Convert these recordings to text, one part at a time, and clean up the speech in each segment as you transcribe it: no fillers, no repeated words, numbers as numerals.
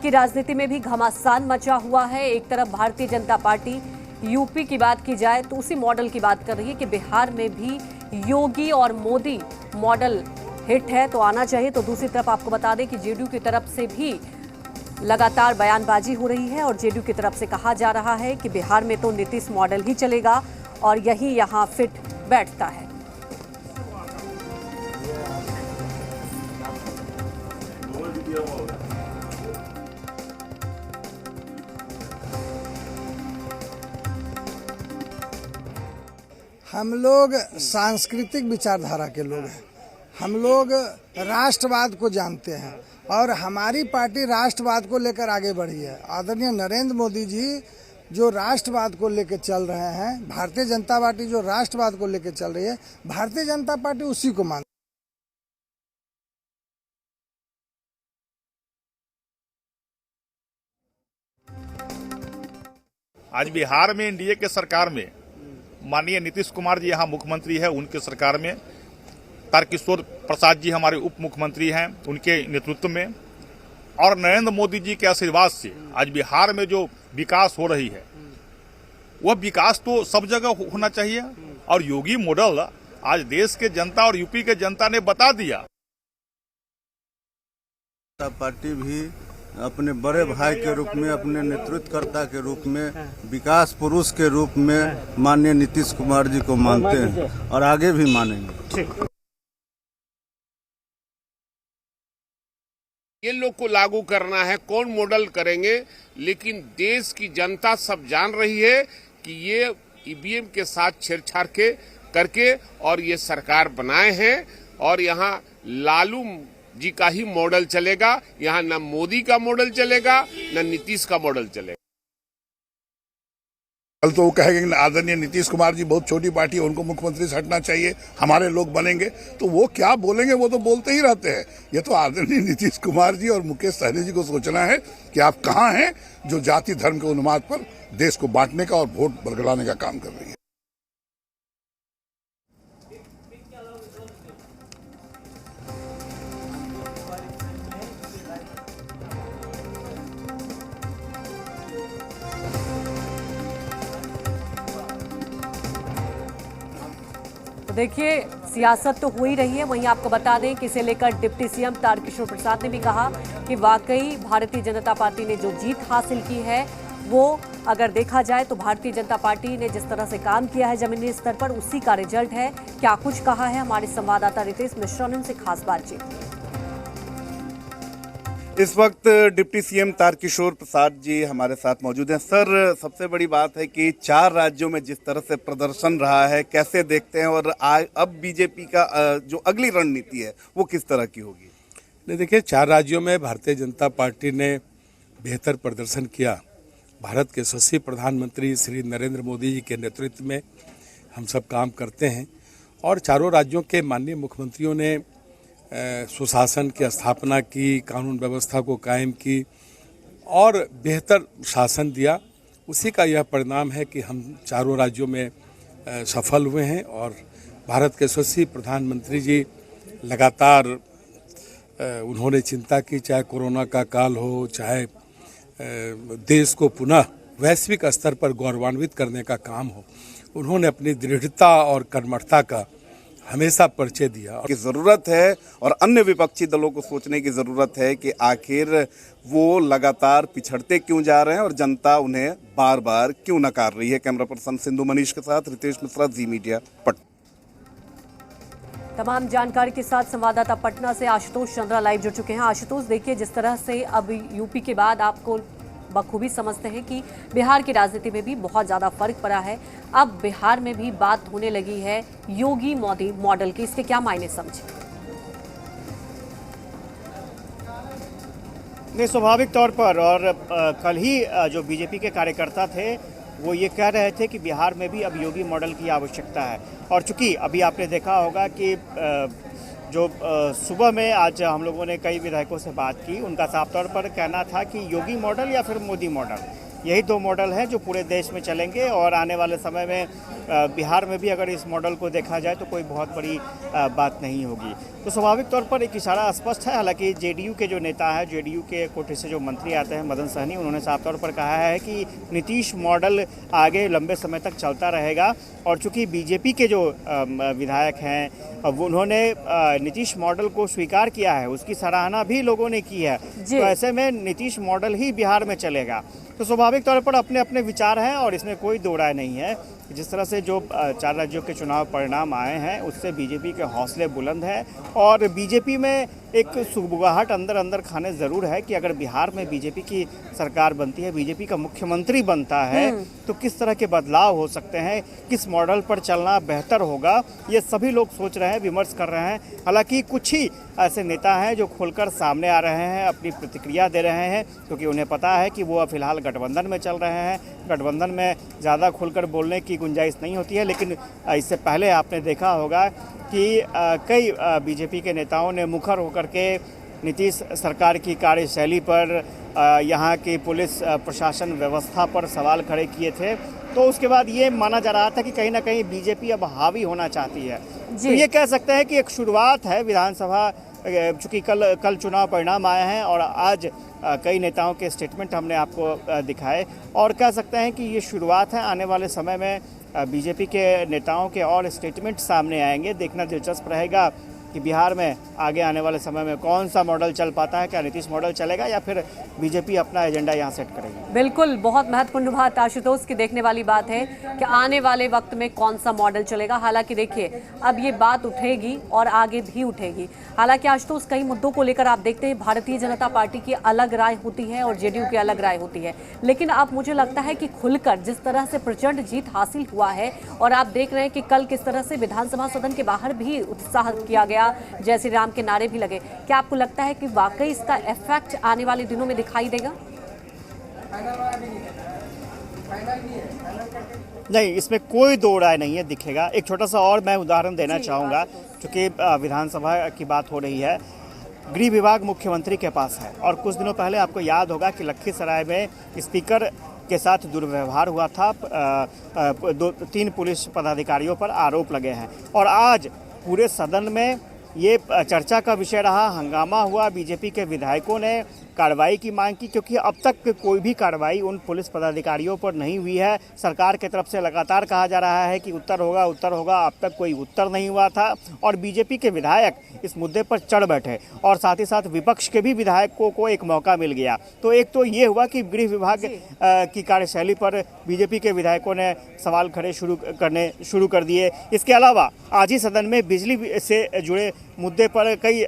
की राजनीति में भी घमासान मचा हुआ है। एक तरफ भारतीय जनता पार्टी यूपी की बात की जाए तो उसी मॉडल की बात कर रही है कि बिहार में भी योगी और मोदी मॉडल हिट है तो आना चाहिए। तो दूसरी तरफ आपको बता दें कि जेडीयू की तरफ से भी लगातार बयानबाजी हो रही है और जेडीयू की तरफ से कहा जा रहा है कि बिहार में तो नीतीश मॉडल ही चलेगा और यही यहां फिट बैठता है। हम लोग सांस्कृतिक विचारधारा के लोग हैं। हम लोग राष्ट्रवाद को जानते हैं और हमारी पार्टी राष्ट्रवाद को लेकर आगे बढ़ी है। आदरणीय नरेंद्र मोदी जी जो राष्ट्रवाद को लेकर चल रहे हैं, भारतीय जनता पार्टी जो राष्ट्रवाद को लेकर चल रही है, भारतीय जनता पार्टी उसी को मानती है। आज बिहार में एनडीए के सरकार में माननीय नीतीश कुमार जी यहाँ मुख्यमंत्री है, उनके सरकार में तारकिशोर प्रसाद जी हमारे उप मुख्यमंत्री हैं, उनके नेतृत्व में और नरेंद्र मोदी जी के आशीर्वाद से आज बिहार में जो विकास हो रही है वह विकास तो सब जगह होना चाहिए। और योगी मॉडल आज देश के जनता और यूपी के जनता ने बता दिया। पार्टी भी अपने बड़े भाई के रूप में, अपने नेतृत्वकर्ता के रूप में, विकास पुरुष के रूप में माननीय नीतीश कुमार जी को मानते हैं और आगे भी मानेंगे। ये लोग को लागू करना है, कौन मॉडल करेंगे, लेकिन देश की जनता सब जान रही है कि ये ईवीएम के साथ छेड़छाड़ करके और ये सरकार बनाए हैं और यहाँ लालू जी का ही मॉडल चलेगा। यहाँ न मोदी का मॉडल चलेगा न नीतीश का मॉडल चलेगा। कल तो वो कहेंगे कि आदरणीय नीतीश कुमार जी बहुत छोटी पार्टी है, उनको मुख्यमंत्री से हटना चाहिए, हमारे लोग बनेंगे। तो वो क्या बोलेंगे, वो तो बोलते ही रहते हैं। ये तो आदरणीय नीतीश कुमार जी और मुकेश सहनी जी को सोचना है कि आप कहाँ हैं जो जाति धर्म के उन्माद पर देश को बांटने का और वोट बरगलाने का काम कर रही है। तो देखिए, सियासत तो हो ही रही है। वहीं आपको बता दें कि इसे लेकर डिप्टी सीएम तारकिशोर प्रसाद ने भी कहा कि वाकई भारतीय जनता पार्टी ने जो जीत हासिल की है वो अगर देखा जाए तो भारतीय जनता पार्टी ने जिस तरह से काम किया है जमीनी स्तर पर उसी का रिजल्ट है। क्या कुछ कहा है हमारे संवाददाता रितेश मिश्रा ने उनसे खास बातचीत। इस वक्त डिप्टी सीएम तारकिशोर प्रसाद जी हमारे साथ मौजूद हैं। सर, सबसे बड़ी बात है कि 4 राज्यों में जिस तरह से प्रदर्शन रहा है, कैसे देखते हैं और अब बीजेपी का जो अगली रणनीति है वो किस तरह की होगी? नहीं, देखिए, 4 राज्यों में भारतीय जनता पार्टी ने बेहतर प्रदर्शन किया। भारत के यशस्वी प्रधानमंत्री श्री नरेंद्र मोदी जी के नेतृत्व में हम सब काम करते हैं और चारों राज्यों के माननीय मुख्यमंत्रियों ने सुशासन की स्थापना की, कानून व्यवस्था को कायम की और बेहतर शासन दिया। उसी का यह परिणाम है कि हम चारों राज्यों में सफल हुए हैं और भारत के यशस्वी प्रधानमंत्री जी लगातार उन्होंने चिंता की, चाहे कोरोना का काल हो, चाहे देश को पुनः वैश्विक स्तर पर गौरवान्वित करने का काम हो, उन्होंने अपनी दृढ़ता और कर्मठता का हमेशा परिचय दिया। की जरूरत है और अन्य विपक्षी दलों को सोचने की जरूरत है कि आखिर वो लगातार पिछड़ते क्यों जा रहे हैं और जनता उन्हें बार बार क्यों नकार रही है। कैमरा पर्सन सिंधु मनीष के साथ रितेश मिश्रा, जी मीडिया, पटना। तमाम जानकारी के साथ संवाददाता पटना से आशुतोष चंद्रा लाइव जुड़ चुके हैं। आशुतोष, देखिए, जिस तरह से अब यूपी के बाद आपको बखूबी समझते हैं कि बिहार की राजनीति में भी बहुत ज़्यादा फर्क पड़ा है। अब बिहार में भी बात होने लगी है योगी मोदी मॉडल की। इसके क्या मायने समझे? नहीं, स्वाभाविक तौर पर और कल ही जो बीजेपी के कार्यकर्ता थे वो ये कह रहे थे कि बिहार में भी अब योगी मॉडल की आवश्यकता है। और चूंकि अभी आपने देखा होगा कि जो सुबह में आज हम लोगों ने कई विधायकों से बात की, उनका साफ तौर पर कहना था कि योगी मॉडल या फिर मोदी मॉडल, यही 2 मॉडल हैं जो पूरे देश में चलेंगे और आने वाले समय में बिहार में भी अगर इस मॉडल को देखा जाए तो कोई बहुत बड़ी बात नहीं होगी। तो स्वाभाविक तौर पर एक इशारा स्पष्ट है। हालांकि जेडीयू के जो नेता है, जेडीयू के कोटे से जो मंत्री आते हैं मदन सहनी, उन्होंने साफ तौर पर कहा है कि नीतीश मॉडल आगे लंबे समय तक चलता रहेगा। और चूंकि बीजेपी के जो विधायक हैं उन्होंने नीतीश मॉडल को स्वीकार किया है, उसकी सराहना भी लोगों ने की है, तो ऐसे में नीतीश मॉडल ही बिहार में चलेगा। तो स्वाभाविक तौर पर अपने अपने विचार हैं और इसमें कोई दो राय नहीं है। जिस तरह से जो 4 राज्यों के चुनाव परिणाम आए हैं उससे बीजेपी के हौसले बुलंद हैं और बीजेपी में एक सुगबुगाहट अंदर अंदर खाने ज़रूर है कि अगर बिहार में बीजेपी की सरकार बनती है, बीजेपी का मुख्यमंत्री बनता है, तो किस तरह के बदलाव हो सकते हैं, किस मॉडल पर चलना बेहतर होगा, ये सभी लोग सोच रहे हैं, विमर्श कर रहे हैं। हालांकि कुछ ही ऐसे नेता हैं जो खुलकर सामने आ रहे हैं, अपनी प्रतिक्रिया दे रहे हैं, क्योंकि उन्हें पता है कि वो फिलहाल गठबंधन में चल रहे हैं। गठबंधन में ज़्यादा खुलकर बोलने की गुंजाइश नहीं होती है, लेकिन इससे पहले आपने देखा होगा कि कई बीजेपी के नेताओं ने मुखर होकर के नीतीश सरकार की कार्यशैली पर, यहाँ की पुलिस प्रशासन व्यवस्था पर सवाल खड़े किए थे। तो उसके बाद ये माना जा रहा था कि कहीं ना कहीं बीजेपी अब हावी होना चाहती है। तो ये कह सकते हैं कि एक शुरुआत है विधानसभा, चूँकि कल चुनाव परिणाम आए हैं और आज कई नेताओं के स्टेटमेंट हमने आपको दिखाए, और कह सकते हैं कि ये शुरुआत है। आने वाले समय में बीजेपी के नेताओं के और स्टेटमेंट सामने आएंगे। देखना दिलचस्प रहेगा कि बिहार में आगे आने वाले समय में कौन सा मॉडल चल पाता है, क्या नीतीश मॉडल चलेगा या फिर बीजेपी अपना एजेंडा यहाँ सेट करेगी। बिल्कुल, बहुत महत्वपूर्ण बात आशुतोष की देखने वाली बात है कि आने वाले वक्त में कौन सा मॉडल चलेगा। हालांकि देखिए अब ये बात उठेगी और आगे भी उठेगी। हालांकि आशुतोष कई मुद्दों को लेकर आप देखते हैं भारतीय जनता पार्टी की अलग राय होती है और जेडीयू की अलग राय होती है, लेकिन अब मुझे लगता है कि खुलकर जिस तरह से प्रचंड जीत हासिल हुआ है और आप देख रहे हैं कि कल किस तरह से विधानसभा सदन के बाहर भी उत्साह किया गया, जय श्री राम के नारे भी लगे, क्या आपको लगता है कि वाकई इसका इफेक्ट आने वाले दिनों में दिखाई देगा? नहीं, इसमें कोई दो राय नहीं है, दिखेगा। एक छोटा सा और मैं उदाहरण देना चाहूँगा, क्योंकि विधानसभा की बात हो रही है। गृह विभाग मुख्यमंत्री के पास है और कुछ दिनों पहले आपको याद होगा कि लखीसराय में स्पीकर के साथ दुर्व्यवहार हुआ था। 3 पुलिस पदाधिकारियों पर आरोप लगे हैं और आज पूरे सदन में ये चर्चा का विषय रहा, हंगामा हुआ। बीजेपी के विधायकों ने कार्रवाई की मांग की, क्योंकि अब तक कोई भी कार्रवाई उन पुलिस पदाधिकारियों पर नहीं हुई है। सरकार की तरफ से लगातार कहा जा रहा है कि उत्तर होगा, उत्तर होगा, अब तक कोई उत्तर नहीं हुआ था और बीजेपी के विधायक इस मुद्दे पर चढ़ बैठे और साथ ही साथ विपक्ष के भी विधायकों को एक मौका मिल गया। तो एक तो ये हुआ कि गृह विभाग की कार्यशैली पर बीजेपी के विधायकों ने सवाल खड़े शुरू कर दिए। इसके अलावा आज ही सदन में बिजली से जुड़े मुद्दे पर कई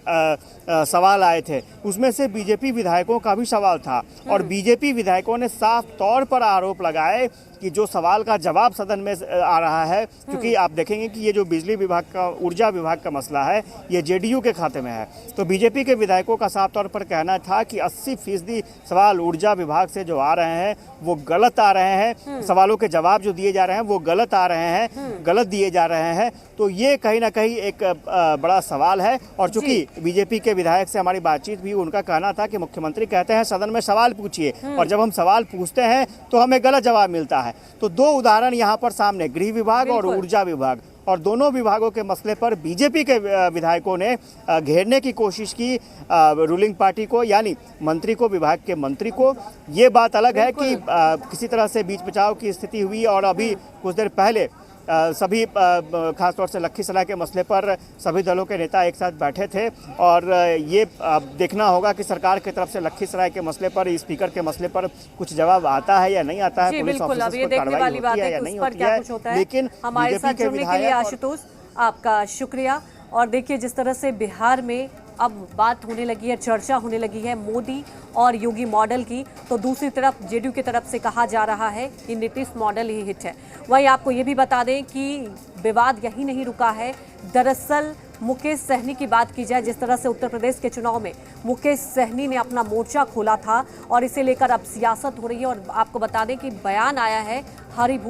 सवाल आए थे, उसमें से बीजेपी विधायकों का भी सवाल था और बीजेपी विधायकों ने साफ तौर पर आरोप लगाए कि जो सवाल का जवाब सदन में आ रहा है, क्योंकि आप देखेंगे कि ये जो बिजली विभाग का, ऊर्जा विभाग का मसला है, ये जेडीयू के खाते में है। तो बीजेपी के विधायकों का साफ तौर पर कहना था कि 80% सवाल ऊर्जा विभाग से जो आ रहे हैं वो गलत आ रहे हैं, सवालों के जवाब जो दिए जा रहे हैं वो गलत आ रहे हैं, गलत दिए जा रहे हैं। तो ये कहीं ना कहीं एक बड़ा सवाल है। और चूंकि बीजेपी के विधायक से हमारी बातचीत भी, उनका कहना था कि मुख्यमंत्री कहते हैं सदन में सवाल पूछिए और जब हम सवाल पूछते हैं तो हमें गलत जवाब मिलता है। तो 2 उदाहरण यहाँ पर सामने, गृह विभाग और ऊर्जा विभाग, और दोनों विभागों के मसले पर बीजेपी के विधायकों ने घेरने की कोशिश की रूलिंग पार्टी को, यानी मंत्री को, विभाग के मंत्री को। ये बात अलग है कि किसी तरह से बीच बचाव की स्थिति हुई और अभी कुछ देर पहले सभी खासतौर से लखीसराय के मसले पर सभी दलों के नेता एक साथ बैठे थे और ये देखना होगा कि सरकार की तरफ से लखीसराय के मसले पर, स्पीकर के मसले पर कुछ जवाब आता है या नहीं आता है, पुलिस ऑफिसर्स पर कार्रवाई होती है या नहीं होती है। लेकिन हमारे साथ जुड़ने के लिए आशुतोष आपका शुक्रिया। और देखिए जिस तरह से बिहार में अब बात होने लगी है, चर्चा होने लगी है मोदी और योगी मॉडल की, तो दूसरी तरफ जेडीयू की तरफ से कहा जा रहा है कि नीतीश मॉडल ही हिट है। वहीं आपको ये भी बता दें कि विवाद यही नहीं रुका है। दरअसल मुकेश सहनी की बात की जाए, जिस तरह से उत्तर प्रदेश के चुनाव में मुकेश सहनी ने अपना मोर्चा खोला था और इसे लेकर अब सियासत हो रही है। और आपको बता दें कि बयान आया है हरिभूषण